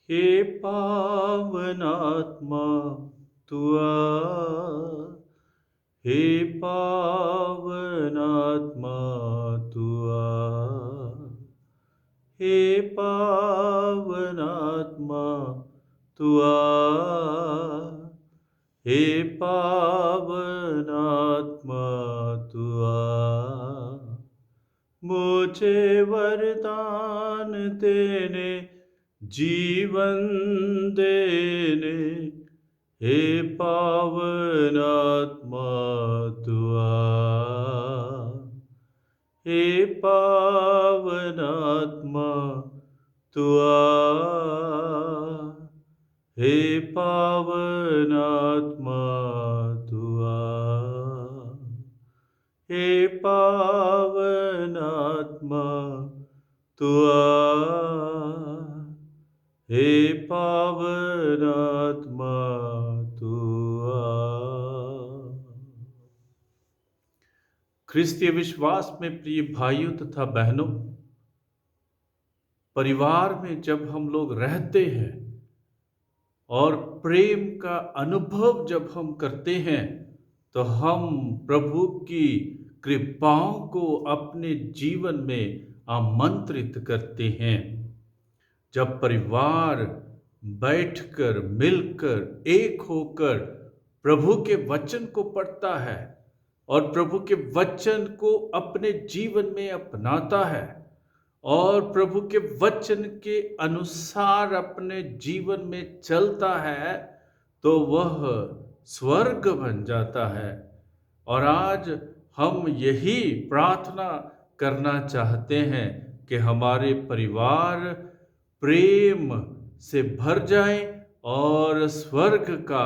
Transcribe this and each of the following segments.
हे पावन आत्मा तू आ, हे पावन आत्मा तू आ, हे पावन आत्मा तू आ, हे पावन आत्मा तू आ। मुझे वरदान देने, जीवन देने, हे पावन आत्मा तू आ, हे पावन आत्मा तू आ, हे पावन आत्मा तू आ, हे पावन आत्मा तू आ, हे पावन आत्मा तू आ। ख्रिस्तीय विश्वास में प्रिय भाइयों तथा बहनों, परिवार में जब हम लोग रहते हैं और प्रेम का अनुभव जब हम करते हैं, तो हम प्रभु की कृपाओं को अपने जीवन में आमंत्रित करते हैं। जब परिवार बैठकर, मिलकर, एक होकर प्रभु के वचन को पढ़ता है और प्रभु के वचन को अपने जीवन में अपनाता है और प्रभु के वचन के अनुसार अपने जीवन में चलता है, तो वह स्वर्ग बन जाता है। और आज हम यही प्रार्थना करना चाहते हैं कि हमारे परिवार प्रेम से भर जाए और स्वर्ग का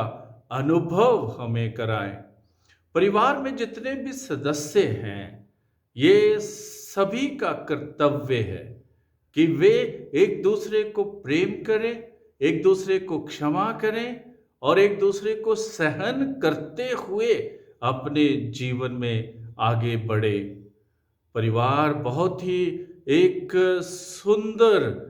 अनुभव हमें कराएं। परिवार में जितने भी सदस्य हैं, ये सभी का कर्तव्य है कि वे एक दूसरे को प्रेम करें, एक दूसरे को क्षमा करें और एक दूसरे को सहन करते हुए अपने जीवन में आगे बढ़े। परिवार बहुत ही एक सुंदर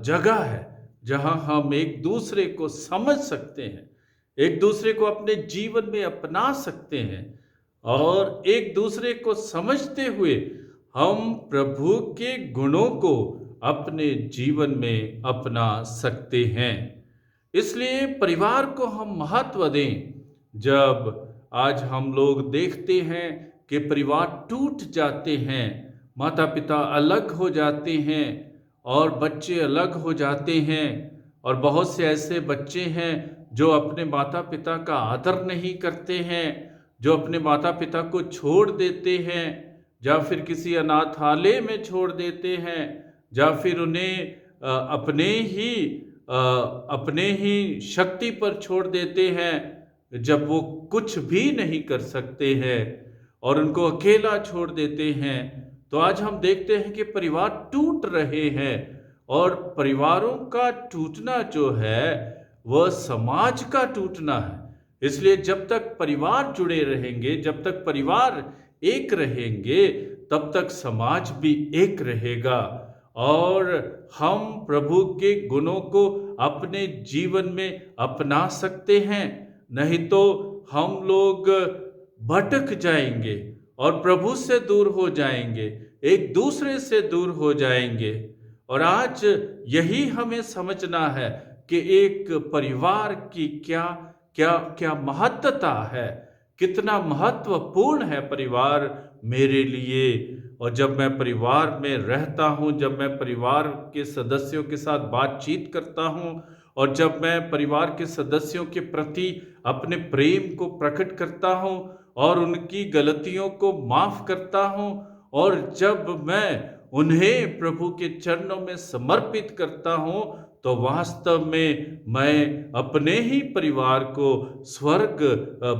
जगह है जहां हम एक दूसरे को समझ सकते हैं, एक दूसरे को अपने जीवन में अपना सकते हैं और एक दूसरे को समझते हुए हम प्रभु के गुणों को अपने जीवन में अपना सकते हैं। इसलिए परिवार को हम महत्व दें। जब आज हम लोग देखते हैं कि परिवार टूट जाते हैं, माता पिता अलग हो जाते हैं और बच्चे अलग हो जाते हैं, और बहुत से ऐसे बच्चे हैं जो अपने माता पिता का आदर नहीं करते हैं, जो अपने माता पिता को छोड़ देते हैं या फिर किसी अनाथालय में छोड़ देते हैं, या फिर उन्हें अपने ही शक्ति पर छोड़ देते हैं जब वो कुछ भी नहीं कर सकते हैं और उनको अकेला छोड़ देते हैं। तो आज हम देखते हैं कि परिवार टूट रहे हैं और परिवारों का टूटना जो है वह समाज का टूटना है। इसलिए जब तक परिवार जुड़े रहेंगे, जब तक परिवार एक रहेंगे, तब तक समाज भी एक रहेगा और हम प्रभु के गुणों को अपने जीवन में अपना सकते हैं। नहीं तो हम लोग भटक जाएंगे और प्रभु से दूर हो जाएंगे, एक दूसरे से दूर हो जाएंगे। और आज यही हमें समझना है कि एक परिवार की क्या क्या क्या महत्वता है, कितना महत्वपूर्ण है परिवार मेरे लिए। और जब मैं परिवार में रहता हूँ, जब मैं परिवार के सदस्यों के साथ बातचीत करता हूँ और जब मैं परिवार के सदस्यों के प्रति अपने प्रेम को प्रकट करता हूँ और उनकी गलतियों को माफ करता हूँ और जब मैं उन्हें प्रभु के चरणों में समर्पित करता हूँ, तो वास्तव में मैं अपने ही परिवार को स्वर्ग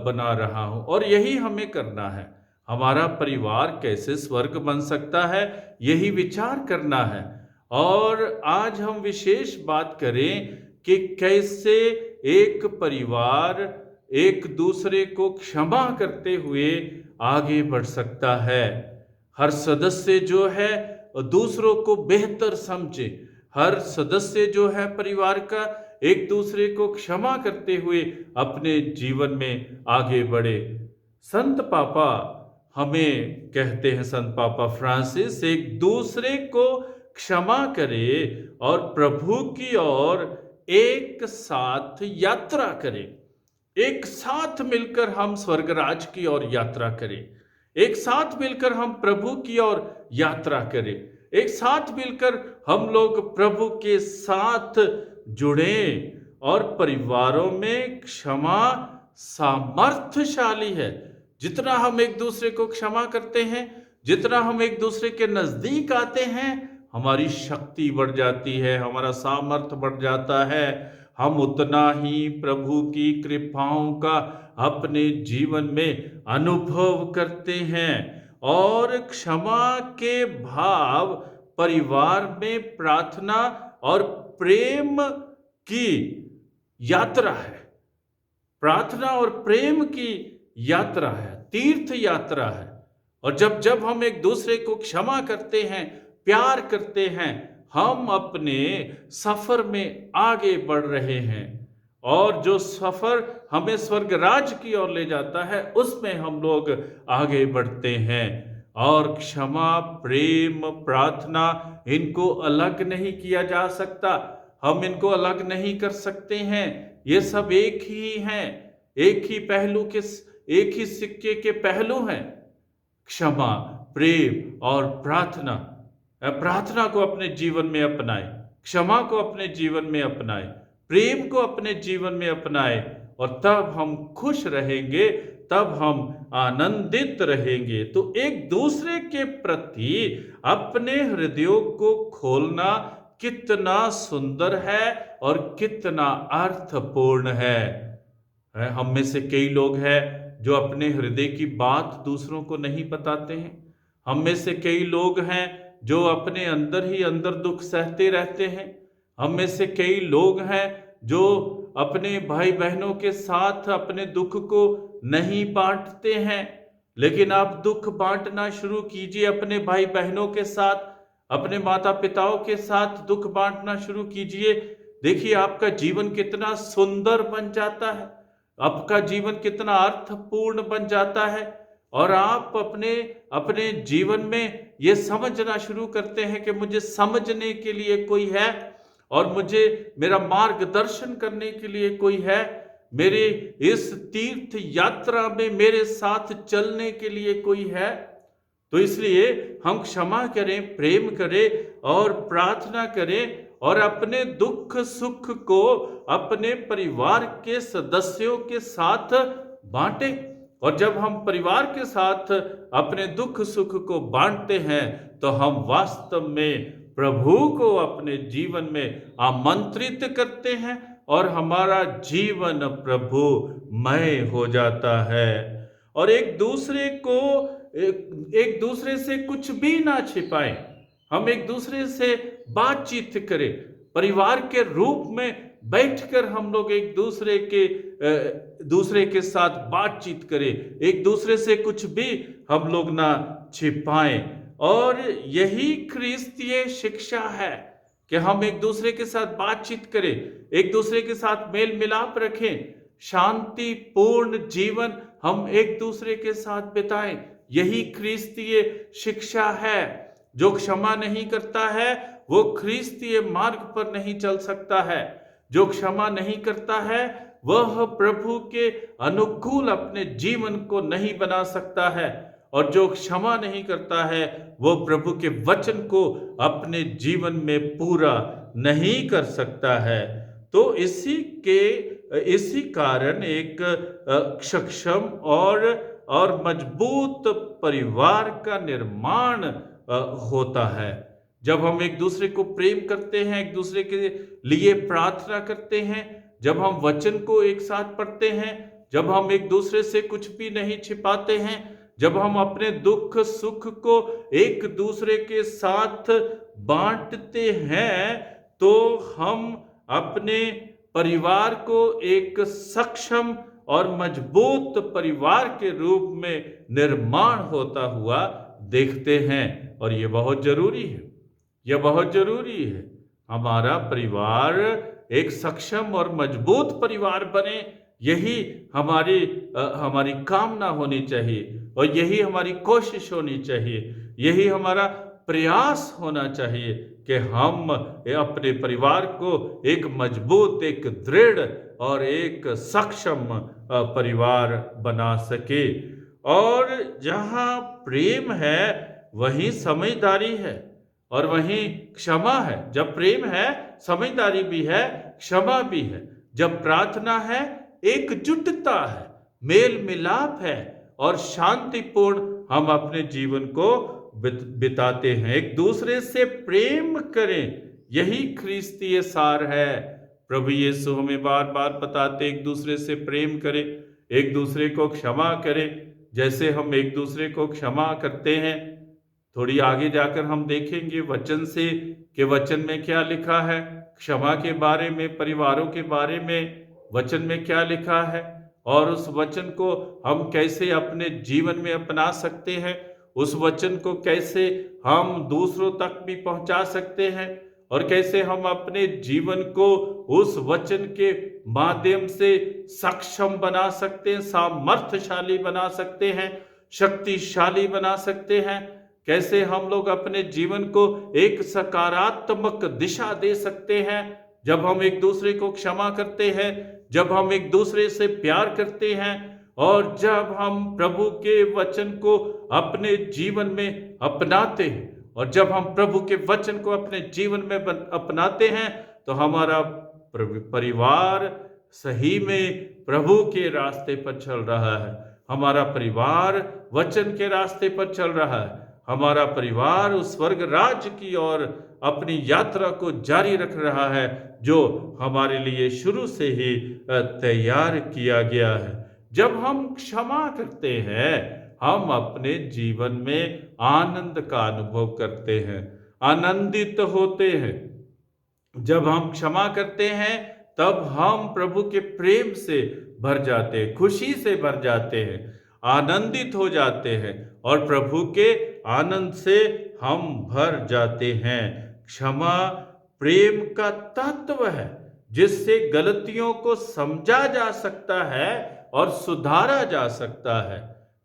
बना रहा हूँ। और यही हमें करना है। हमारा परिवार कैसे स्वर्ग बन सकता है, यही विचार करना है। और आज हम विशेष बात करें कि कैसे एक परिवार एक दूसरे को क्षमा करते हुए आगे बढ़ सकता है। हर सदस्य जो है दूसरों को बेहतर समझे, हर सदस्य जो है परिवार का एक दूसरे को क्षमा करते हुए अपने जीवन में आगे बढ़े। संत पापा हमें कहते हैं, संत पापा फ्रांसिस, एक दूसरे को क्षमा करे और प्रभु की ओर एक साथ यात्रा करें। एक साथ मिलकर हम स्वर्गराज की ओर यात्रा करें। एक साथ मिलकर हम प्रभु की ओर यात्रा करें। एक साथ मिलकर हम लोग प्रभु के साथ जुड़े और परिवारों में क्षमा सामर्थ्यशाली है। जितना हम एक दूसरे को क्षमा करते हैं, जितना हम एक दूसरे के नजदीक आते हैं, हमारी शक्ति बढ़ जाती है, हमारा सामर्थ्य बढ़ जाता है। हम उतना ही प्रभु की कृपाओं का अपने जीवन में अनुभव करते हैं। और क्षमा के भाव परिवार में प्रार्थना और प्रेम की यात्रा है। प्रार्थना और प्रेम की यात्रा है, तीर्थ यात्रा है। और जब जब हम एक दूसरे को क्षमा करते हैं, प्यार करते हैं, हम अपने सफर में आगे बढ़ रहे हैं। और जो सफर हमें स्वर्गराज की ओर ले जाता है, उसमें हम लोग आगे बढ़ते हैं। और क्षमा, प्रेम, प्रार्थना, इनको अलग नहीं किया जा सकता। हम इनको अलग नहीं कर सकते हैं। ये सब एक ही हैं, एक ही पहलू के, एक ही सिक्के के पहलू हैं। क्षमा, प्रेम और प्रार्थना। प्रार्थना को अपने जीवन में अपनाएं, क्षमा को अपने जीवन में अपनाएं, प्रेम को अपने जीवन में अपनाएं, और तब हम खुश रहेंगे, तब हम आनंदित रहेंगे। तो एक दूसरे के प्रति अपने हृदयों को खोलना कितना सुंदर है और कितना अर्थपूर्ण है। हम में से कई लोग हैं जो अपने हृदय की बात दूसरों को नहीं बताते हैं। हम में से कई लोग हैं जो अपने अंदर ही अंदर दुख सहते रहते हैं। हम में से कई लोग हैं जो अपने भाई बहनों के साथ अपने दुख को नहीं बांटते हैं। लेकिन आप दुख बांटना शुरू कीजिए अपने भाई बहनों के साथ, अपने माता पिताओं के साथ दुख बांटना शुरू कीजिए। देखिए आपका जीवन कितना सुंदर बन जाता है, आपका जीवन कितना अर्थपूर्ण बन जाता है। और आप अपने अपने जीवन में ये समझना शुरू करते हैं कि मुझे समझने के लिए कोई है, और मुझे मेरा मार्गदर्शन करने के लिए कोई है, मेरे इस तीर्थ यात्रा में मेरे साथ चलने के लिए कोई है। तो इसलिए हम क्षमा करें, प्रेम करें और प्रार्थना करें, और अपने दुख सुख को अपने परिवार के सदस्यों के साथ बांटें। और जब हम परिवार के साथ अपने दुख सुख को बांटते हैं, तो हम वास्तव में प्रभु को अपने जीवन में आमंत्रित करते हैं, और हमारा जीवन प्रभुमय हो जाता है। और एक दूसरे से कुछ भी ना छिपाएं। हम एक दूसरे से बातचीत करें, परिवार के रूप में बैठकर हम लोग एक दूसरे के साथ बातचीत करें, एक दूसरे से कुछ भी हम लोग ना छिपाएं। और यही ख्रिस्तीय शिक्षा है कि हम एक दूसरे के साथ बातचीत करें, एक दूसरे के साथ मेल मिलाप रखें, शांतिपूर्ण जीवन हम एक दूसरे के साथ बिताएं। यही ख्रिस्तीय शिक्षा है। जो क्षमा नहीं करता है वो ख्रिस्तीय मार्ग पर नहीं चल सकता है। जो क्षमा नहीं करता है वह प्रभु के अनुकूल अपने जीवन को नहीं बना सकता है। और जो क्षमा नहीं करता है वो प्रभु के वचन को अपने जीवन में पूरा नहीं कर सकता है। तो इसी कारण एक सक्षम और मजबूत परिवार का निर्माण होता है। जब हम एक दूसरे को प्रेम करते हैं, एक दूसरे के लिए प्रार्थना करते हैं, जब हम वचन को एक साथ पढ़ते हैं, जब हम एक दूसरे से कुछ भी नहीं छिपाते हैं, जब हम अपने दुख सुख को एक दूसरे के साथ बांटते हैं, तो हम अपने परिवार को एक सक्षम और मजबूत परिवार के रूप में निर्माण होता हुआ देखते हैं। और ये बहुत जरूरी है, यह बहुत जरूरी है। हमारा परिवार एक सक्षम और मजबूत परिवार बने, यही हमारी कामना होनी चाहिए और यही हमारी कोशिश होनी चाहिए, यही हमारा प्रयास होना चाहिए कि हम अपने परिवार को एक मजबूत, एक दृढ़ और एक सक्षम परिवार बना सके। और जहाँ प्रेम है वहीं समझदारी है और वहीं क्षमा है। जब प्रेम है समझदारी भी है, क्षमा भी है। जब प्रार्थना है, एकजुटता है, मेल मिलाप है और शांतिपूर्ण हम अपने जीवन को बिताते हैं। एक दूसरे से प्रेम करें, यही ख्रिस्तीय सार है। प्रभु यीशु हमें बार बार बताते एक दूसरे से प्रेम करें, एक दूसरे को क्षमा करें, जैसे हम एक दूसरे को क्षमा करते हैं। थोड़ी आगे जाकर हम देखेंगे वचन से कि वचन में क्या लिखा है, क्षमा के बारे में, परिवारों के बारे में वचन में क्या लिखा है और उस वचन को हम कैसे अपने जीवन में अपना सकते हैं, उस वचन को कैसे हम दूसरों तक भी पहुंचा सकते हैं और कैसे हम अपने जीवन को उस वचन के माध्यम से सक्षम बना सकते हैं, सामर्थ्यशाली बना सकते हैं, शक्तिशाली बना सकते हैं। कैसे हम लोग अपने जीवन को एक सकारात्मक दिशा दे सकते हैं जब हम एक दूसरे को क्षमा करते हैं, जब हम एक दूसरे से प्यार करते हैं और जब हम प्रभु के वचन को अपने जीवन में अपनाते हैं। और जब हम प्रभु के वचन को अपने जीवन में अपनाते हैं तो हमारा परिवार सही में प्रभु के रास्ते पर चल रहा है, हमारा परिवार वचन के रास्ते पर चल रहा है, हमारा परिवार उस स्वर्ग राज्य की ओर अपनी यात्रा को जारी रख रहा है जो हमारे लिए शुरू से ही तैयार किया गया है। जब हम क्षमा करते हैं हम अपने जीवन में आनंद का अनुभव करते हैं, आनंदित होते हैं। जब हम क्षमा करते हैं तब हम प्रभु के प्रेम से भर जाते हैं, खुशी से भर जाते हैं, आनंदित हो जाते हैं और प्रभु के आनंद से हम भर जाते हैं। क्षमा प्रेम का तत्व है जिससे गलतियों को समझा जा सकता है और सुधारा जा सकता है।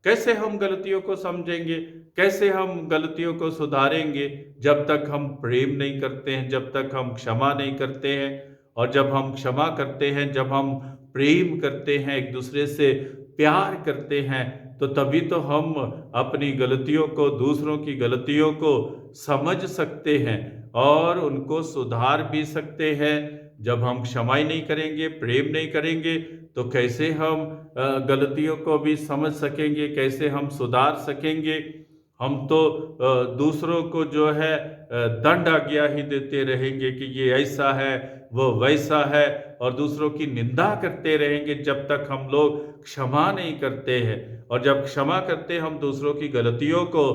कैसे हम गलतियों को समझेंगे, कैसे हम गलतियों को सुधारेंगे? जब तक हम प्रेम नहीं करते हैं, जब तक हम क्षमा नहीं करते हैं। और जब हम क्षमा करते हैं, जब हम प्रेम करते हैं, एक दूसरे से प्यार करते हैं, तो तभी तो हम अपनी गलतियों को, दूसरों की गलतियों को समझ सकते हैं और उनको सुधार भी सकते हैं। जब हम क्षमा ही नहीं करेंगे, प्रेम नहीं करेंगे, तो कैसे हम गलतियों को भी समझ सकेंगे, कैसे हम सुधार सकेंगे? हम तो दूसरों को जो है दंड आज्ञा ही देते रहेंगे कि ये ऐसा है, वो वैसा है, और दूसरों की निंदा करते रहेंगे जब तक हम लोग क्षमा नहीं करते हैं। और जब क्षमा करते हम दूसरों की गलतियों को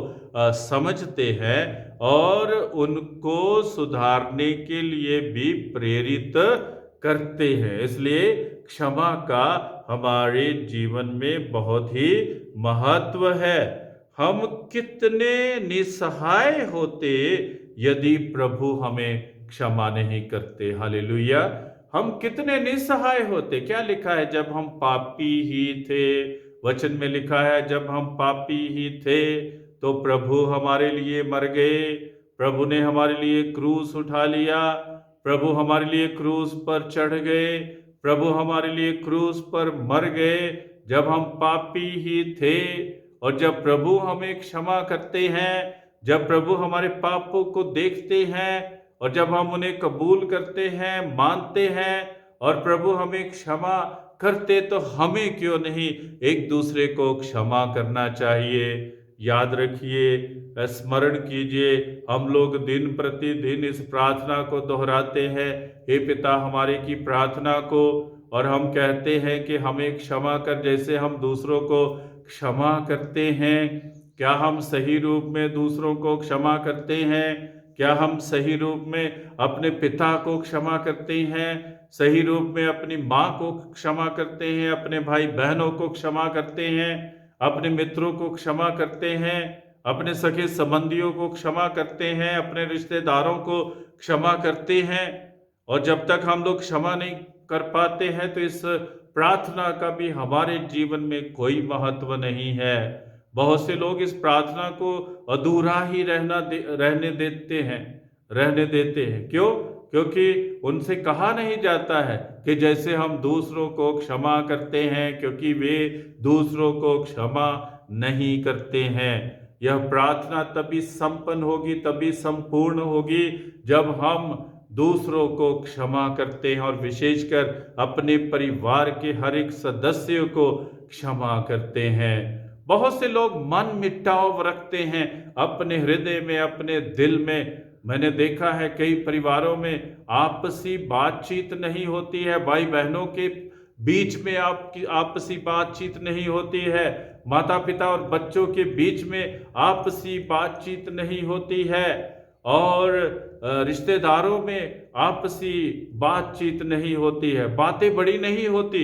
समझते हैं और उनको सुधारने के लिए भी प्रेरित करते हैं। इसलिए क्षमा का हमारे जीवन में बहुत ही महत्व है। हम कितने निसहाय होते यदि प्रभु हमें क्षमा नहीं करते। हालेलुया। हम कितने निसहाय होते। क्या लिखा है? जब हम पापी ही थे, वचन में लिखा है जब हम पापी ही थे तो प्रभु हमारे लिए मर गए। प्रभु ने हमारे लिए क्रूस उठा लिया, प्रभु हमारे लिए क्रूस पर चढ़ गए, प्रभु हमारे लिए क्रूस पर मर गए जब हम पापी ही थे। और जब प्रभु हमें क्षमा करते हैं, जब प्रभु हमारे पापों को देखते हैं और जब हम उन्हें कबूल करते हैं, मानते हैं और प्रभु हमें क्षमा करते, तो हमें क्यों नहीं एक दूसरे को क्षमा करना चाहिए। याद रखिए, स्मरण कीजिए, हम लोग दिन प्रतिदिन इस प्रार्थना को दोहराते हैं, हे पिता हमारे की प्रार्थना को, और हम कहते हैं कि हमें क्षमा कर जैसे हम दूसरों को क्षमा करते हैं। क्या हम सही रूप में दूसरों को क्षमा करते हैं? क्या हम सही रूप में अपने पिता को क्षमा करते हैं? सही रूप में अपनी माँ को क्षमा करते हैं? अपने भाई बहनों को क्षमा करते हैं? अपने मित्रों को क्षमा करते हैं? अपने सगे संबंधियों को क्षमा करते हैं, अपने रिश्तेदारों को क्षमा करते हैं। और जब तक हम लोग क्षमा नहीं कर पाते हैं तो इस प्रार्थना का भी हमारे जीवन में कोई महत्व नहीं है। बहुत से लोग इस प्रार्थना को अधूरा ही रहने देते हैं। क्यों? क्योंकि उनसे कहा नहीं जाता है कि जैसे हम दूसरों को क्षमा करते हैं, क्योंकि वे दूसरों को क्षमा नहीं करते हैं। यह प्रार्थना तभी संपन्न होगी, तभी संपूर्ण होगी जब हम दूसरों को क्षमा करते हैं और विशेषकर अपने परिवार के हर एक सदस्य को क्षमा करते हैं। बहुत से लोग मन मिटाव रखते हैं अपने हृदय में, अपने दिल में। मैंने देखा है कई परिवारों में आपसी बातचीत नहीं होती है, भाई बहनों के बीच में आपकी आपसी बातचीत नहीं होती है, माता पिता और बच्चों के बीच में आपसी बातचीत नहीं होती है, और रिश्तेदारों में आपसी बातचीत नहीं होती है, बातें बड़ी नहीं होती।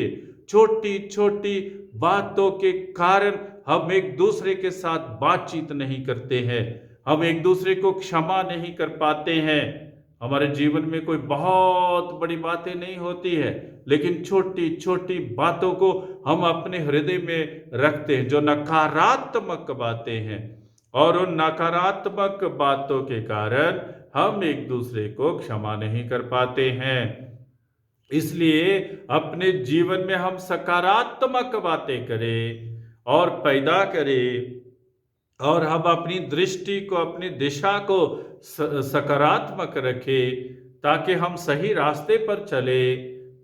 छोटी छोटी बातों के कारण हम एक दूसरे के साथ बातचीत नहीं करते हैं, हम एक दूसरे को क्षमा नहीं कर पाते हैं। हमारे जीवन में कोई बहुत बड़ी बातें नहीं होती है, लेकिन छोटी छोटी बातों को हम अपने हृदय में रखते हैं, जो नकारात्मक बातें हैं। और उन नकारात्मक बातों के कारण हम एक दूसरे को क्षमा नहीं कर पाते हैं। इसलिए अपने जीवन में हम सकारात्मक बातें करें और पैदा करें, और हम अपनी दृष्टि को, अपनी दिशा को सकारात्मक रखें, ताकि हम सही रास्ते पर चले,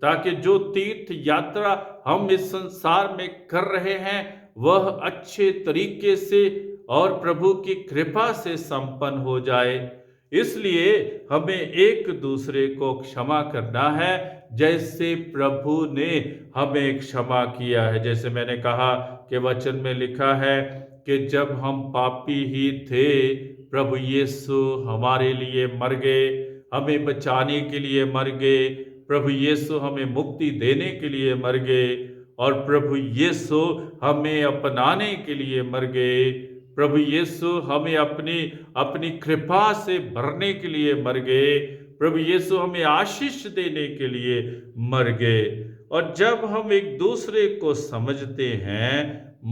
ताकि जो तीर्थ यात्रा हम इस संसार में कर रहे हैं वह अच्छे तरीके से और प्रभु की कृपा से संपन्न हो जाए। इसलिए हमें एक दूसरे को क्षमा करना है, जैसे प्रभु ने हमें क्षमा किया है। जैसे मैंने कहा कि वचन में लिखा है कि जब हम पापी ही थे, प्रभु यीशु हमारे लिए मर गए, हमें बचाने के लिए मर गए। प्रभु यीशु हमें मुक्ति देने के लिए मर गए, और प्रभु यीशु हमें अपनाने के लिए मर गए। प्रभु यीशु हमें अपनी कृपा से भरने के लिए मर गए। प्रभु यीशु हमें आशीष देने के लिए मर गए। और जब हम एक दूसरे को समझते हैं,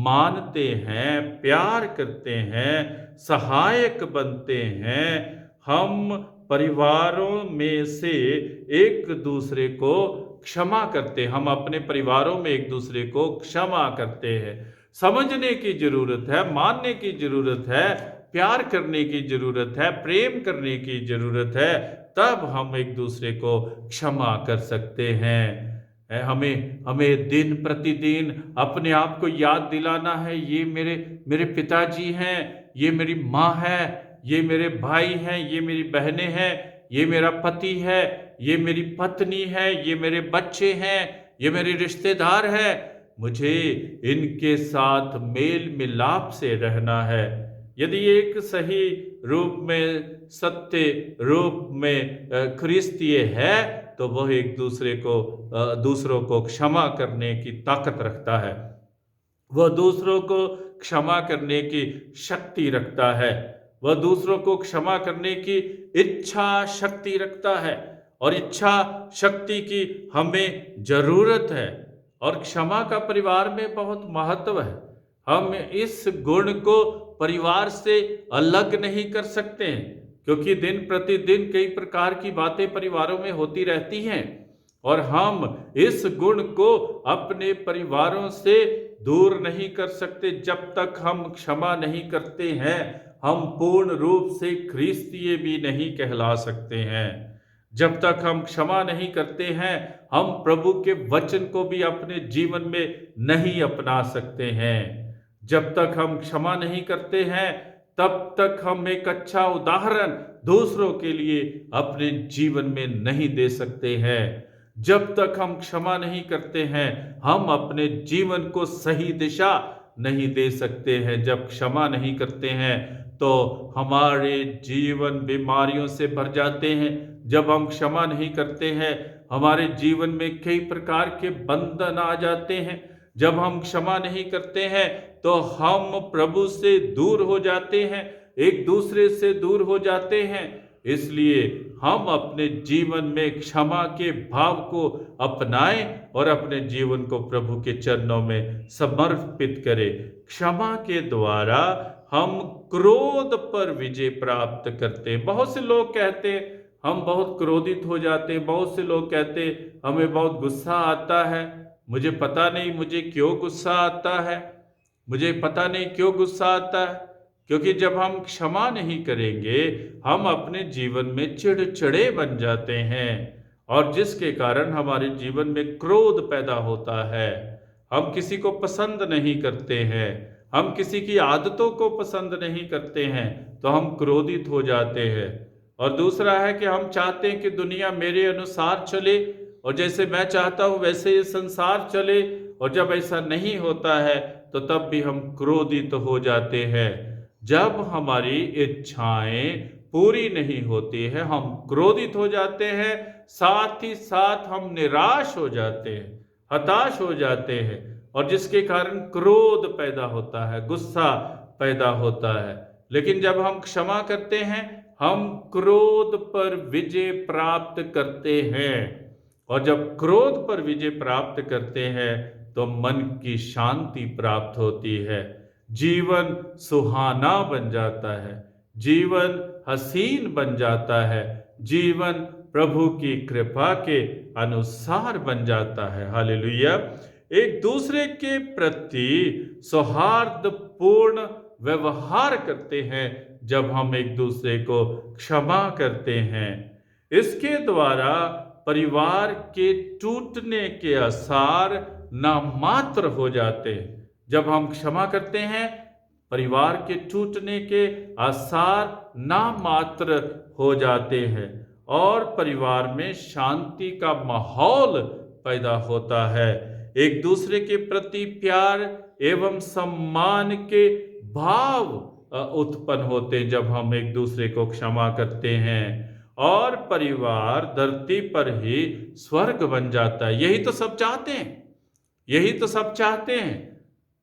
मानते हैं, प्यार करते हैं, सहायक बनते हैं, हम परिवारों में से एक दूसरे को क्षमा करते हैं। हम अपने परिवारों में एक दूसरे को क्षमा करते हैं। समझने की जरूरत है, मानने की जरूरत है, प्यार करने की जरूरत है, प्रेम करने की जरूरत है, तब हम एक दूसरे को क्षमा कर सकते हैं। हमें दिन प्रतिदिन अपने आप को याद दिलाना है, ये मेरे पिताजी हैं, ये मेरी माँ है, ये मेरे भाई हैं, ये मेरी बहनें हैं, ये मेरा पति है, ये मेरी पत्नी है, ये मेरे बच्चे हैं, ये मेरे रिश्तेदार हैं। मुझे इनके साथ मेल मिलाप से रहना है। यदि एक सही रूप में, सत्य रूप में ख्रिस्तीय है, तो वह एक दूसरों को क्षमा करने की ताकत रखता है, वह दूसरों को क्षमा करने की शक्ति रखता है, वह दूसरों को क्षमा करने की इच्छा शक्ति रखता है, और इच्छा शक्ति की हमें जरूरत है। और क्षमा का परिवार में बहुत महत्व है। हम इस गुण को परिवार से अलग नहीं कर सकते हैं, क्योंकि दिन प्रतिदिन कई प्रकार की बातें परिवारों में होती रहती हैं, और हम इस गुण को अपने परिवारों से दूर नहीं कर सकते। जब तक हम क्षमा नहीं करते हैं, हम पूर्ण रूप से ख्रिस्तीय भी नहीं कहला सकते हैं। जब तक हम क्षमा नहीं करते हैं, हम प्रभु के वचन को भी अपने जीवन में नहीं अपना सकते हैं। जब तक हम क्षमा नहीं करते हैं, तब तक हम एक अच्छा उदाहरण दूसरों के लिए अपने जीवन में नहीं दे सकते हैं। जब तक हम क्षमा नहीं करते हैं, हम अपने जीवन को सही दिशा नहीं दे सकते हैं। जब क्षमा नहीं करते हैं तो हमारे जीवन बीमारियों से भर जाते हैं। जब हम क्षमा नहीं करते हैं, हमारे जीवन में कई प्रकार के बंधन आ जाते हैं। जब हम क्षमा नहीं करते हैं तो हम प्रभु से दूर हो जाते हैं, एक दूसरे से दूर हो जाते हैं। इसलिए हम अपने जीवन में क्षमा के भाव को अपनाएं और अपने जीवन को प्रभु के चरणों में समर्पित करें। क्षमा के द्वारा हम क्रोध पर विजय प्राप्त करते हैं। बहुत से लोग कहते हैं हम बहुत क्रोधित हो जाते हैं, बहुत से लोग कहते हैं हमें बहुत गुस्सा आता है। मुझे पता नहीं मुझे क्यों गुस्सा आता है, मुझे पता नहीं क्यों गुस्सा आता है। क्योंकि जब हम क्षमा नहीं करेंगे हम अपने जीवन में चिड़चिड़े बन जाते हैं और जिसके कारण हमारे जीवन में क्रोध पैदा होता है। हम किसी को पसंद नहीं करते हैं, हम किसी की आदतों को पसंद नहीं करते हैं तो हम क्रोधित हो जाते हैं। और दूसरा है कि हम चाहते हैं कि दुनिया मेरे अनुसार चले और जैसे मैं चाहता हूं वैसे ये संसार चले, और जब ऐसा नहीं होता है तो तब भी हम क्रोधित हो जाते हैं। जब हमारी इच्छाएं पूरी नहीं होती है हम क्रोधित हो जाते हैं, साथ ही साथ हम निराश हो जाते हैं, हताश हो जाते हैं, और जिसके कारण क्रोध पैदा होता है, गुस्सा पैदा होता है। लेकिन जब हम क्षमा करते हैं हम क्रोध पर विजय प्राप्त करते हैं, और जब क्रोध पर विजय प्राप्त करते हैं तो मन की शांति प्राप्त होती है, जीवन सुहाना बन जाता है, जीवन हसीन बन जाता है, जीवन प्रभु की कृपा के अनुसार बन जाता है। हालेलुया। एक दूसरे के प्रति सौहार्दपूर्ण व्यवहार करते हैं जब हम एक दूसरे को क्षमा करते हैं। इसके द्वारा परिवार के टूटने के आसार नामात्र हो जाते हैं। जब हम क्षमा करते हैं परिवार के टूटने के आसार नामात्र हो जाते हैं और परिवार में शांति का माहौल पैदा होता है। एक दूसरे के प्रति प्यार एवं सम्मान के भाव उत्पन्न होते हैं जब हम एक दूसरे को क्षमा करते हैं, और परिवार धरती पर ही स्वर्ग बन जाता है। यही तो सब चाहते हैं, यही तो सब चाहते हैं।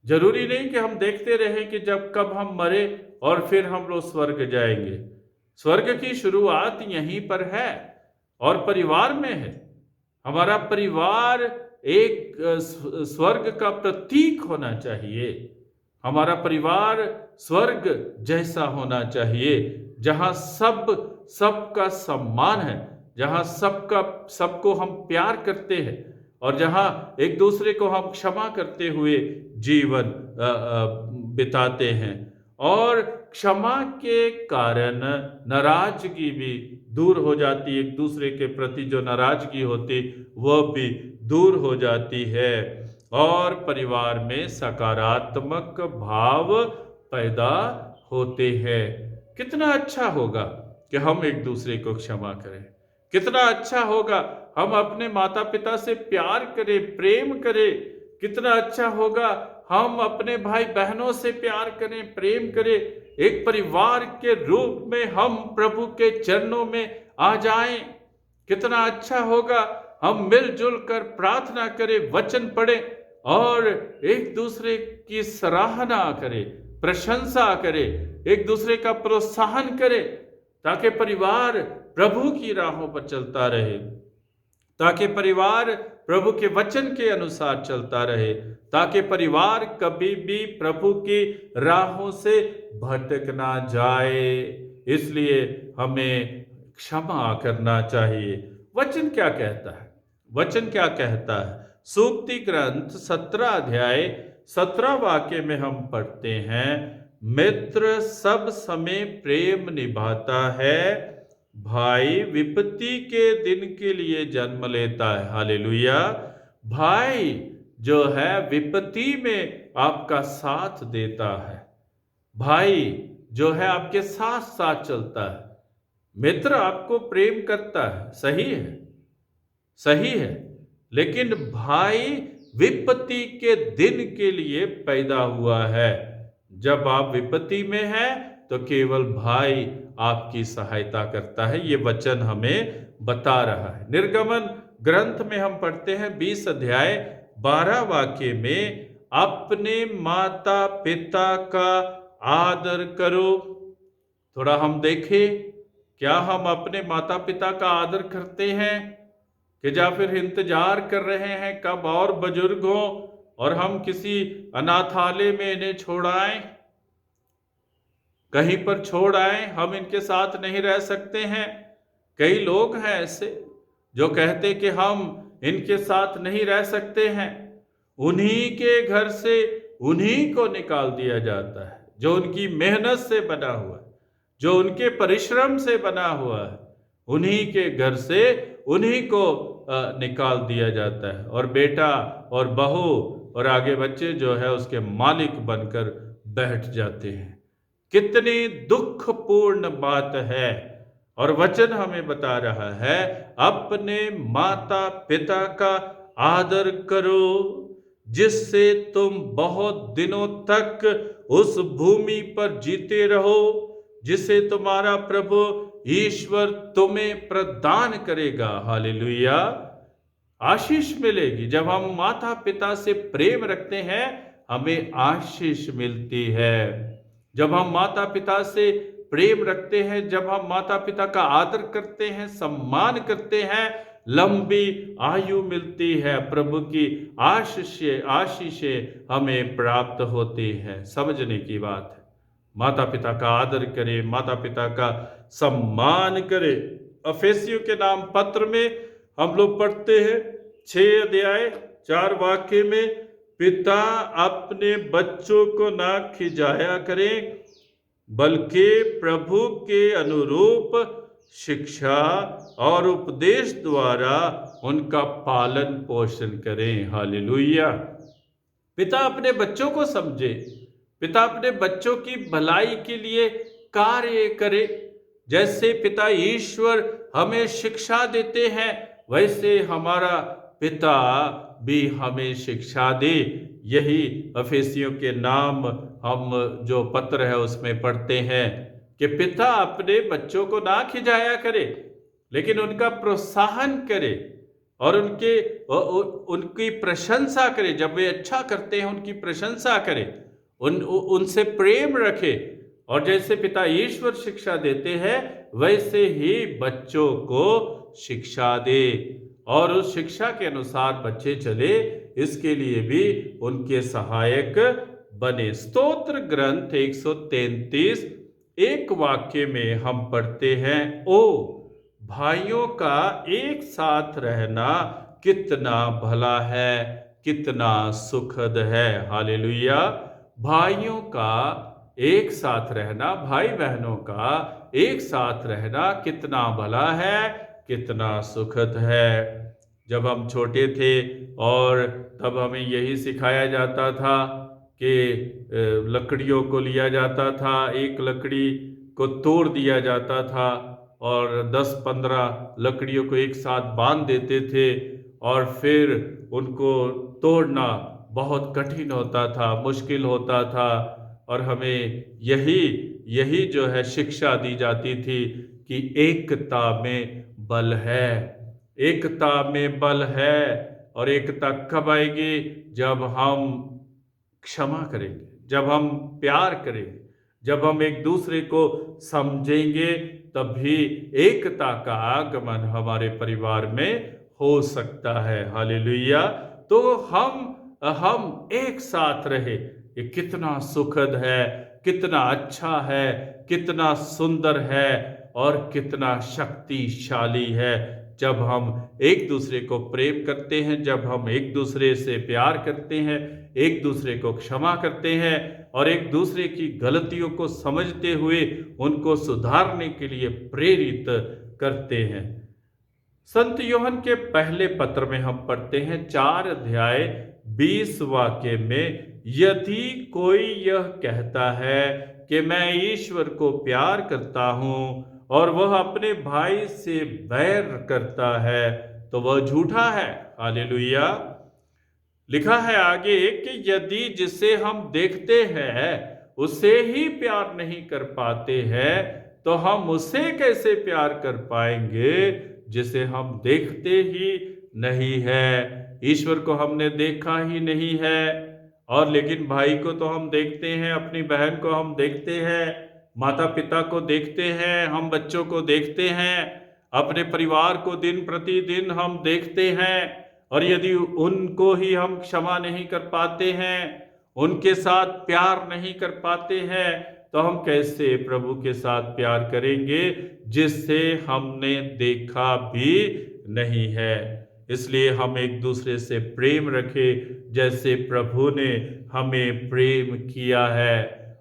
जरूरी नहीं कि हम देखते रहें कि जब कब हम मरे और फिर हम लोग स्वर्ग जाएंगे। स्वर्ग की शुरुआत यहीं पर है और परिवार में है। हमारा परिवार एक स्वर्ग का प्रतीक होना चाहिए। हमारा परिवार स्वर्ग जैसा होना चाहिए, जहां सबका सम्मान है, जहां सबको हम प्यार करते हैं और जहां एक दूसरे को हम क्षमा करते हुए जीवन बिताते हैं। और क्षमा के कारण नाराजगी भी दूर हो जाती है, एक दूसरे के प्रति जो नाराजगी होती वह भी दूर हो जाती है और परिवार में सकारात्मक भाव पैदा होते हैं। कितना अच्छा होगा कि हम एक दूसरे को क्षमा करें, कितना अच्छा होगा हम अपने माता पिता से प्यार करें, प्रेम करें, कितना अच्छा होगा हम अपने भाई बहनों से प्यार करें, प्रेम करें। एक परिवार के रूप में हम प्रभु के चरणों में आ जाएं। कितना अच्छा होगा हम मिलजुल कर प्रार्थना करें, वचन पढ़ें और एक दूसरे की सराहना करें, प्रशंसा करें, एक दूसरे का प्रोत्साहन करें, ताकि परिवार प्रभु की राहों पर चलता रहे, ताकि परिवार प्रभु के वचन के अनुसार चलता रहे, ताकि परिवार कभी भी प्रभु की राहों से भटक ना जाए। इसलिए हमें क्षमा करना चाहिए। वचन क्या कहता है? वचन क्या कहता है? सूक्ति ग्रंथ 17 अध्याय 17 वाक्य में हम पढ़ते हैं, मित्र सब समय प्रेम निभाता है, भाई विपत्ति के दिन के लिए जन्म लेता है। हालेलुया। भाई जो है विपत्ति में आपका साथ देता है, भाई जो है आपके साथ साथ चलता है। मित्र आपको प्रेम करता है, सही है, सही है, लेकिन भाई विपत्ति के दिन के लिए पैदा हुआ है। जब आप विपत्ति में हैं तो केवल भाई आपकी सहायता करता है। ये वचन हमें बता रहा है। निर्गमन ग्रंथ में हम पढ़ते हैं 20 अध्याय 12 वाक्य में अपने माता पिता का आदर करो। थोड़ा हम देखें, क्या हम अपने माता पिता का आदर करते हैं कि या फिर इंतजार कर रहे हैं कब और बुजुर्ग हों और हम किसी अनाथालय में इन्हें छोड़ आएं, कहीं पर छोड़ आएं, हम इनके साथ नहीं रह सकते हैं। कई लोग हैं ऐसे जो कहते कि हम इनके साथ नहीं रह सकते हैं। उन्हीं के घर से उन्हीं को निकाल दिया जाता है जो उनकी मेहनत से बना हुआ है, जो उनके परिश्रम से बना हुआ है। उन्हीं के घर से उन्हीं को निकाल दिया जाता है और बेटा और बहू और आगे बच्चे जो है उसके मालिक बनकर बैठ जाते हैं। कितनी दुखपूर्ण बात है। और वचन हमें बता रहा है, अपने माता पिता का आदर करो जिससे तुम बहुत दिनों तक उस भूमि पर जीते रहो जिसे तुम्हारा प्रभु ईश्वर तुम्हें प्रदान करेगा। हालेलुया। आशीष मिलेगी। जब हम माता पिता से प्रेम रखते हैं हमें आशीष मिलती है। जब हम माता पिता से प्रेम रखते हैं, जब हम माता पिता का आदर करते हैं, सम्मान करते हैं, लंबी आयु मिलती है। प्रभु की आशीषें हमें प्राप्त होती हैं। समझने की बात है। माता पिता का आदर करें, माता पिता का सम्मान करें। अफेसियों के नाम पत्र में हम लोग पढ़ते हैं 6 अध्याय 4 वाक्य में, पिता अपने बच्चों को ना खिजाया करें बल्कि प्रभु के अनुरूप शिक्षा और उपदेश द्वारा उनका पालन पोषण करें। हालेलुया। पिता अपने बच्चों को समझे, पिता अपने बच्चों की भलाई के लिए कार्य करे। जैसे पिता ईश्वर हमें शिक्षा देते हैं वैसे हमारा पिता भी हमें शिक्षा दे। यही अफेसियों के नाम हम जो पत्र है उसमें पढ़ते हैं कि पिता अपने बच्चों को ना खिजाया करे लेकिन उनका प्रोत्साहन करे और उनकी प्रशंसा करे। जब वे अच्छा करते हैं उनकी प्रशंसा करे, उनसे प्रेम रखे। और जैसे पिता ईश्वर शिक्षा देते हैं वैसे ही बच्चों को शिक्षा दे और उस शिक्षा के अनुसार बच्चे चले, इसके लिए भी उनके सहायक बने। स्तोत्र ग्रंथ 133 एक वाक्य में हम पढ़ते हैं, ओ भाइयों का एक साथ रहना कितना भला है, कितना सुखद है। हालेलुया। भाइयों का एक साथ रहना, भाई बहनों का एक साथ रहना कितना भला है, कितना सुखद है। जब हम छोटे थे और तब हमें यही सिखाया जाता था कि लकड़ियों को लिया जाता था, एक लकड़ी को तोड़ दिया जाता था और 10-15 लकड़ियों को एक साथ बांध देते थे और फिर उनको तोड़ना बहुत कठिन होता था, मुश्किल होता था। और हमें यही जो है शिक्षा दी जाती थी कि एकता में बल है, एकता में बल है। और एकता कब आएगी? जब हम क्षमा करेंगे, जब हम प्यार करेंगे, जब हम एक दूसरे को समझेंगे, तभी एकता का आगमन हमारे परिवार में हो सकता है। हालेलुया। तो हम एक साथ रहे, ये कितना सुखद है, कितना अच्छा है, कितना सुंदर है और कितना शक्तिशाली है। जब हम एक दूसरे को प्रेम करते हैं, जब हम एक दूसरे से प्यार करते हैं, एक दूसरे को क्षमा करते हैं और एक दूसरे की गलतियों को समझते हुए उनको सुधारने के लिए प्रेरित करते हैं। संत यूहन्ना के पहले पत्र में हम पढ़ते हैं 4 अध्याय 20 वाक्य में, यदि कोई यह कहता है कि मैं ईश्वर को प्यार करता हूं और वह अपने भाई से बैर करता है तो वह झूठा है। हालेलुया। लिखा है आगे कि यदि जिसे हम देखते हैं उसे ही प्यार नहीं कर पाते हैं तो हम उसे कैसे प्यार कर पाएंगे जिसे हम देखते ही नहीं है। ईश्वर को हमने देखा ही नहीं है। और लेकिन भाई को तो हम देखते हैं, अपनी बहन को हम देखते हैं, माता पिता को देखते हैं, हम बच्चों को देखते हैं, अपने परिवार को दिन प्रतिदिन हम देखते हैं। और यदि उनको ही हम क्षमा नहीं कर पाते हैं, उनके साथ प्यार नहीं कर पाते हैं, तो हम कैसे प्रभु के साथ प्यार करेंगे जिससे हमने देखा भी नहीं है। इसलिए हम एक दूसरे से प्रेम रखें जैसे प्रभु ने हमें प्रेम किया है।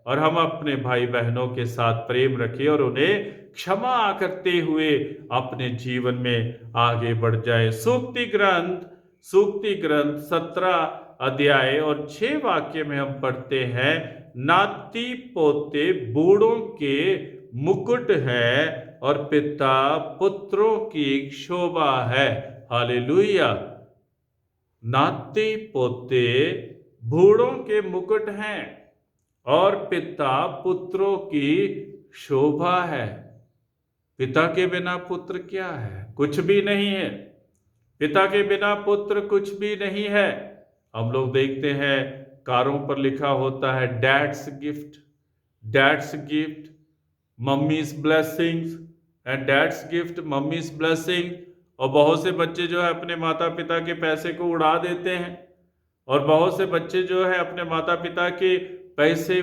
और हम अपने भाई बहनों के साथ प्रेम रखें और उन्हें क्षमा करते हुए अपने जीवन में आगे बढ़ जाए। सूक्ति ग्रंथ 17 अध्याय और 6 वाक्य में हम पढ़ते हैं, नाती पोते बूढ़ों के मुकुट है और पिता पुत्रों की शोभा है। हालेलुया। नाते पोते बूढ़ों के मुकुट हैं और पिता पुत्रों की शोभा है। पिता के बिना पुत्र क्या है? कुछ भी नहीं है। पिता के बिना पुत्र कुछ भी नहीं है। हम लोग देखते हैं कारों पर लिखा होता है dads gift, mummies blessings and dads gift, mummies blessing. और बहुत से बच्चे जो है अपने माता पिता के पैसे को उड़ा देते हैं, और बहुत से बच्चे जो है अपने माता पिता के पैसे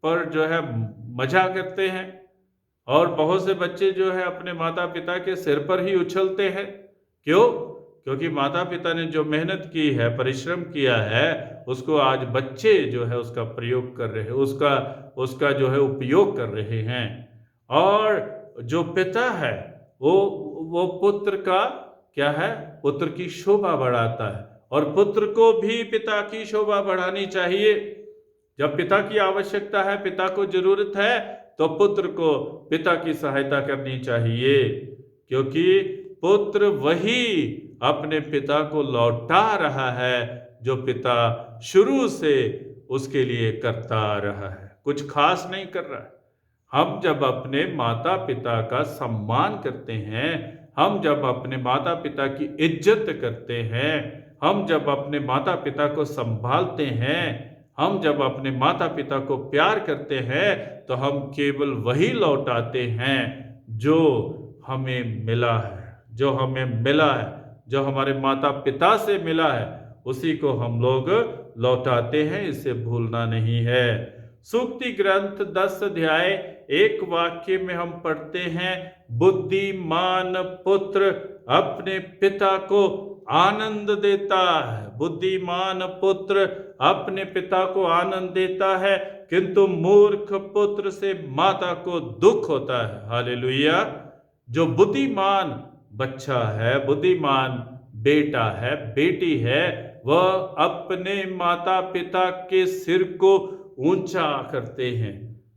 पर जो है मजा करते हैं, और बहुत से बच्चे जो है अपने माता पिता के सिर पर ही उछलते हैं। क्यों? क्योंकि माता पिता ने जो मेहनत की है, परिश्रम किया है, उसको आज बच्चे जो है उसका प्रयोग कर रहे हैं, उसका जो है उपयोग कर रहे हैं। और जो पिता है वो पुत्र का क्या है? पुत्र की शोभा बढ़ाता है। और पुत्र को भी पिता की शोभा बढ़ानी चाहिए। जब पिता की आवश्यकता है, पिता को जरूरत है, तो पुत्र को पिता की सहायता करनी चाहिए, क्योंकि पुत्र वही अपने पिता को लौटा रहा है जो पिता शुरू से उसके लिए करता रहा है, कुछ खास नहीं कर रहा है। हम जब अपने माता पिता का सम्मान करते हैं, हम जब अपने माता पिता की इज्जत करते हैं, हम जब अपने माता पिता को संभालते हैं, हम जब अपने माता पिता को प्यार करते हैं, तो हम केवल वही लौटाते हैं जो हमें मिला है, जो हमारे माता पिता से मिला है, उसी को हम लोग लौटाते हैं। इसे भूलना नहीं है। सूक्ति ग्रंथ 10 अध्याय 1 वाक्य में हम पढ़ते हैं, बुद्धिमान पुत्र अपने पिता को आनंद देता है। बुद्धिमान पुत्र अपने पिता को आनंद देता है, किंतु मूर्ख पुत्र से माता को दुख होता है। हालेलुया। जो बुद्धिमान बच्चा है, बुद्धिमान बेटा है, बेटी है, वह अपने माता पिता के सिर को ऊंचा करते हैं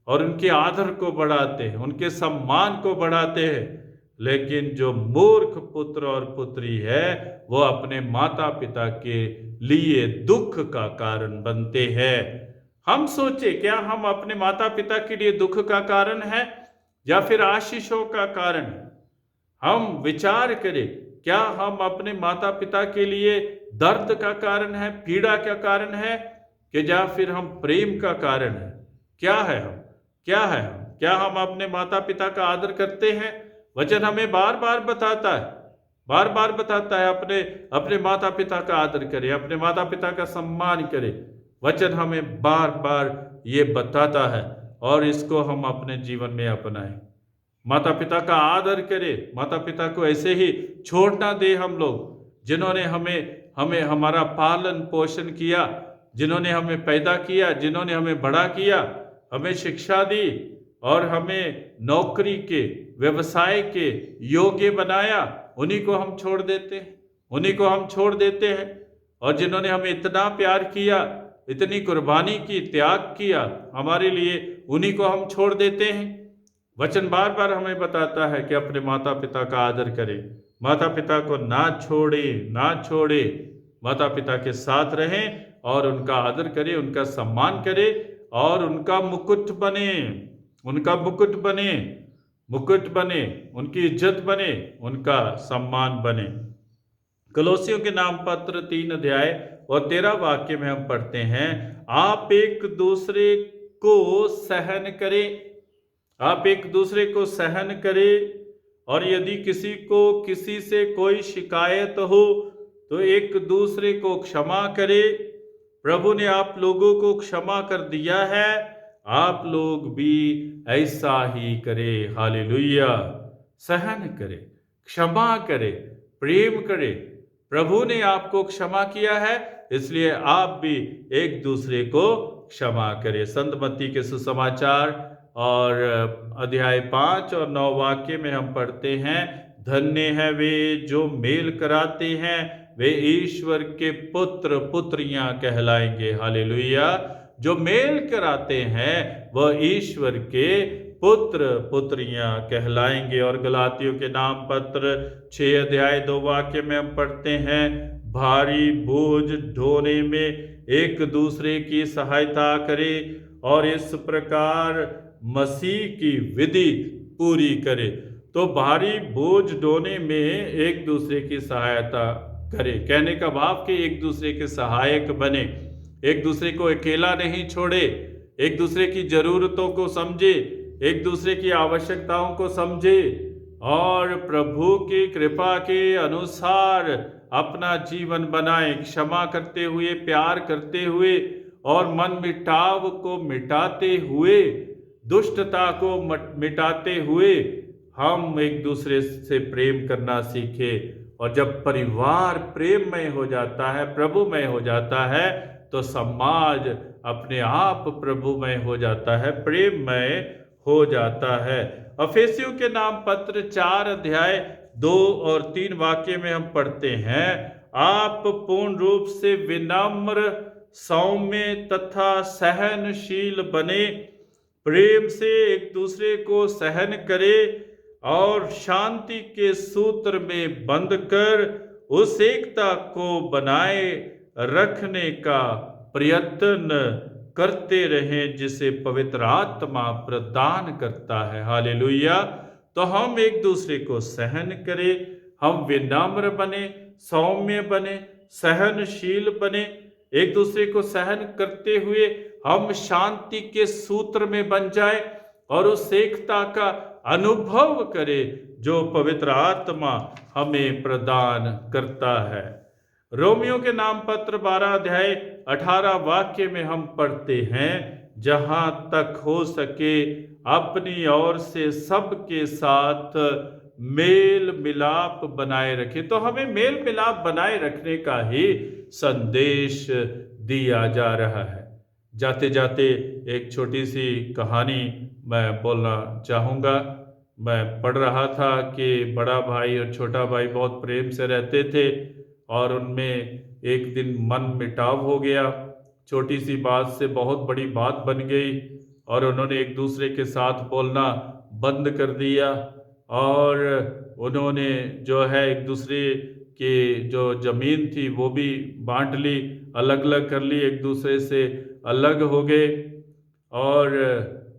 और उनके आदर को बढ़ाते हैं, उनके सम्मान को बढ़ाते हैं। लेकिन जो मूर्ख पुत्र और पुत्री है, वो अपने माता पिता के लिए दुख का कारण बनते हैं। हम सोचे, क्या हम अपने माता पिता के लिए दुख का कारण है या फिर आशीषों का कारण? हम विचार करें, क्या हम अपने माता पिता के लिए दर्द का कारण है, पीड़ा का कारण है, कि या फिर हम प्रेम का कारण है? क्या है हम? क्या हम अपने माता पिता का आदर करते हैं? वचन हमें बार बार बताता है अपने माता पिता का आदर करें, अपने माता पिता का सम्मान करें। वचन हमें बार बार ये बताता है और इसको हम अपने जीवन में अपनाएं। माता पिता का आदर करें, माता पिता को ऐसे ही छोड़ ना दे हम लोग, जिन्होंने हमें हमारा पालन पोषण किया, जिन्होंने हमें पैदा किया, जिन्होंने हमें बड़ा किया, हमें शिक्षा दी और हमें नौकरी के, व्यवसाय के योग्य बनाया, उन्हीं को हम छोड़ देते हैं। और जिन्होंने हमें इतना प्यार किया, इतनी कुर्बानी की, त्याग किया हमारे लिए, उन्हीं को हम छोड़ देते हैं। वचन बार बार हमें बताता है कि अपने माता पिता का आदर करें, माता पिता को ना छोड़े, माता पिता के साथ रहें और उनका आदर करें, उनका सम्मान करें और उनका मुकुट बने, उनकी इज्जत बने, उनका सम्मान बने। कलोसियों के नाम पत्र 3 अध्याय और 13 वाक्य में हम पढ़ते हैं, आप एक दूसरे को सहन करें। आप एक दूसरे को सहन करें, और यदि किसी को किसी से कोई शिकायत हो तो एक दूसरे को क्षमा करे। प्रभु ने आप लोगों को क्षमा कर दिया है, आप लोग भी ऐसा ही करें। हालेलुया। सहन करें, क्षमा करें, प्रेम करें। प्रभु ने आपको क्षमा किया है, इसलिए आप भी एक दूसरे को क्षमा करें। संत मत्ती के सुसमाचार और अध्याय 5 और 9 वाक्य में हम पढ़ते हैं, धन्य है वे जो मेल कराते हैं, वे ईश्वर के पुत्र पुत्रियां कहलाएंगे। हालेलुया। जो मेल कराते हैं वह ईश्वर के पुत्र पुत्रियां कहलाएंगे। और गलातियों के नाम पत्र 6 अध्याय 2 वाक्य में हम पढ़ते हैं, भारी बोझ ढोने में एक दूसरे की सहायता करे और इस प्रकार मसीह की विधि पूरी करे। तो भारी बोझ ढोने में एक दूसरे की सहायता करे, कहने का भाव कि एक दूसरे के सहायक बने, एक दूसरे को अकेला नहीं छोड़े, एक दूसरे की जरूरतों को समझे, एक दूसरे की आवश्यकताओं को समझे और प्रभु की कृपा के अनुसार अपना जीवन बनाए, क्षमा करते हुए, प्यार करते हुए और मन मिटाव को मिटाते हुए, दुष्टता को मिटाते हुए हम एक दूसरे से प्रेम करना सीखे। और जब परिवार प्रेममय हो जाता है, प्रभुमय हो जाता है, तो समाज अपने आप प्रभुमय हो जाता है, प्रेममय हो जाता है। अफेसियों के नाम पत्र 4 अध्याय 2 और 3 वाक्य में हम पढ़ते हैं, आप पूर्ण रूप से विनम्र, सौम्य तथा सहनशील बने, प्रेम से एक दूसरे को सहन करे और शांति के सूत्र में बंध कर उस एकता को बनाए रखने का प्रयत्न करते रहें जिसे पवित्र आत्मा प्रदान करता है। हालेलुया। तो हम एक दूसरे को सहन करें, हम विनम्र बने, सौम्य बने, सहनशील बने, एक दूसरे को सहन करते हुए हम शांति के सूत्र में बन जाए और उस एकता का अनुभव करें जो पवित्र आत्मा हमें प्रदान करता है। रोमियो के नाम पत्र 12 अध्याय 18 वाक्य में हम पढ़ते हैं, जहां तक हो सके अपनी ओर से सबके साथ मेल मिलाप बनाए रखे। तो हमें मेल मिलाप बनाए रखने का ही संदेश दिया जा रहा है। जाते जाते एक छोटी सी कहानी मैं बोलना चाहूँगा। मैं पढ़ रहा था कि बड़ा भाई और छोटा भाई बहुत प्रेम से रहते थे और उनमें एक दिन मन मिटाव हो गया, छोटी सी बात से बहुत बड़ी बात बन गई और उन्होंने एक दूसरे के साथ बोलना बंद कर दिया और उन्होंने जो है एक दूसरे की जो ज़मीन थी वो भी बांट ली, अलग अलग कर ली, एक दूसरे से अलग हो गए और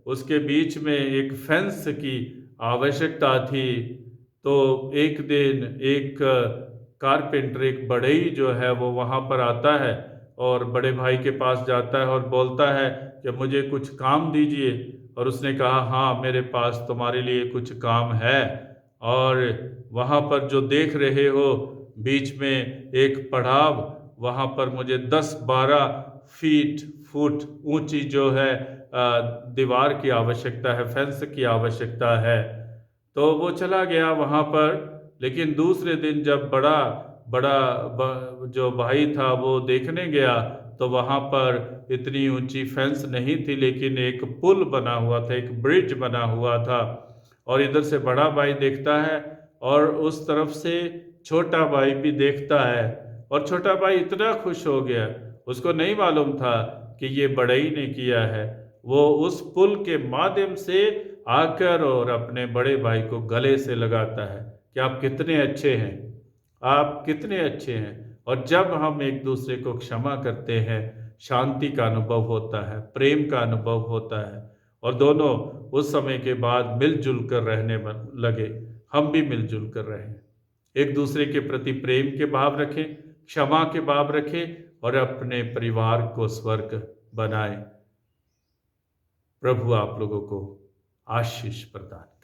उसके बीच में एक फेंस की आवश्यकता थी। तो एक दिन एक कारपेंटर, एक बढ़ई जो है वो वहाँ पर आता है और बड़े भाई के पास जाता है और बोलता है कि मुझे कुछ काम दीजिए। और उसने कहा, हाँ मेरे पास तुम्हारे लिए कुछ काम है। और वहाँ पर जो देख रहे हो बीच में एक पड़ाव, वहाँ पर मुझे 10-12 फुट ऊंची जो है दीवार की आवश्यकता है, फेंस की आवश्यकता है। तो वो चला गया वहाँ पर, लेकिन दूसरे दिन जब जो भाई था वो देखने गया तो वहाँ पर इतनी ऊंची फेंस नहीं थी, लेकिन एक पुल बना हुआ था, एक ब्रिज बना हुआ था। और इधर से बड़ा भाई देखता है और उस तरफ से छोटा भाई भी देखता है और छोटा भाई इतना खुश हो गया, उसको नहीं मालूम था कि ये बढ़ई ने किया है। वो उस पुल के माध्यम से आकर और अपने बड़े भाई को गले से लगाता है कि आप कितने अच्छे हैं, आप कितने अच्छे हैं। और जब हम एक दूसरे को क्षमा करते हैं, शांति का अनुभव होता है, प्रेम का अनुभव होता है और दोनों उस समय के बाद मिलजुल कर रहने लगे। हम भी मिलजुल कर रहे। एक दूसरे के प्रति प्रेम के भाव रखें, क्षमा के भाव रखें और अपने परिवार को स्वर्ग बनाएं। प्रभु आप लोगों को आशीष प्रदान